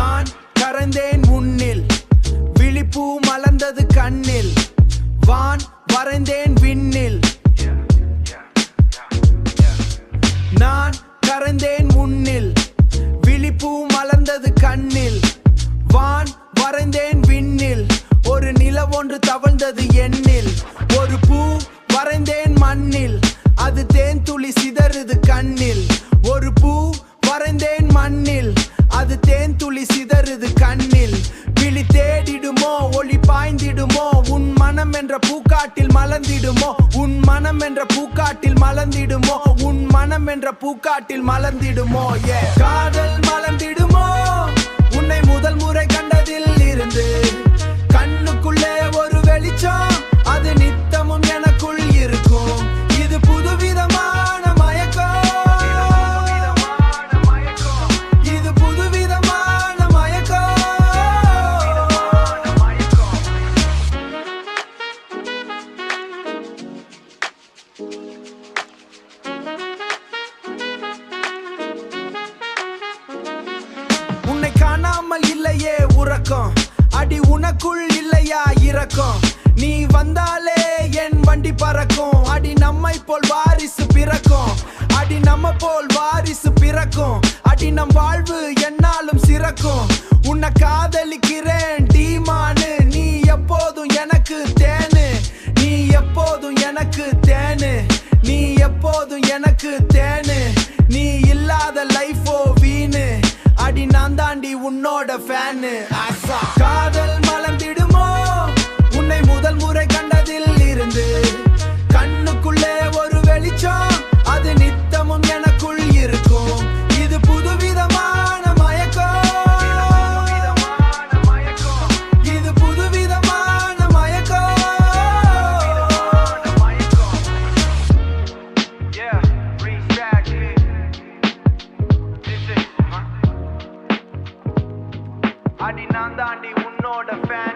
நான் கரைந்தேன் உன்னில், விழிப்பூ மலர்ந்தது கண்ணில், வான் வரைந்தேன் விண்ணில். நான் கரைந்தேன் உன்னில், விழிப்பூ மலர்ந்தது கண்ணில், வான் வரைந்தேன் விண்ணில். ஒரு நிலவொன்று தவழ்ந்தது எண்ணில், ஒரு பூ வரைந்தேன் மண்ணில், அது தேன் துளி சிதறுது கண்ணில். ஒரு பூ வரைந்தேன் மண்ணில், அது தேன் துளி சிதறுது கண்ணில். விழி தேடிடுமோ, ஒளி பாய்ந்திடுமோ, உன் மனம் என்ற பூக்காட்டில் மலர்ந்திடுமோ, உன் மனம் என்ற பூக்காட்டில் மலர்ந்திடுமோ, உன் மனம் என்ற பூக்காட்டில் மலர்ந்திடுமோ. காதல் மலர்ந்திடுமோ உன்னை முதல் முறை கண்டதில் இருந்து. கண்ணுக்குள்ளே ஒரு வெளிச்சம், அது நித்தமும் எனக்குள் இருக்கும். இது புதுவிதமான மயக்கம், இது புதுவிதமான மயக்கம். உன்னை காணாமல் இல்லையே உறக்கம், அடி உனக்குள் இல்லையா இரக்கம். நீ வந்தாலே என் வண்டி பறக்கும், அடி நம்மை போல் வாரிசு பிறக்கும், அடி நம்ம போல் வாரிசு பிறக்கும், அடி நம் வாழ்வு என்னாலும் சிறக்கும். உன்னை காதலிக்கிறேன் டீமானு, நீ எப்போதும் எனக்கு தேனு, நீ எப்போதும் எனக்கு தேனு, நீ எப்போதும் எனக்கு தேனு. நீ இல்லாத லைஃபோ வீணு, அடி நான் தாண்டி உன்னோட ஃபேனு. காதல் மலர்ந்திடுமோ உன்னை முதல் முறை கண்டதில் இருந்து. கண்ணுக்குள்ளே ஒரு வெளிச்சம், அது நித்தமும் எனக்குள் இருக்கும். இது புதுவிதமான மயக்கம், இது புதுவிதமான மயக்கம். அடி நான் தாண்டி உன்னோட ஃபேன்.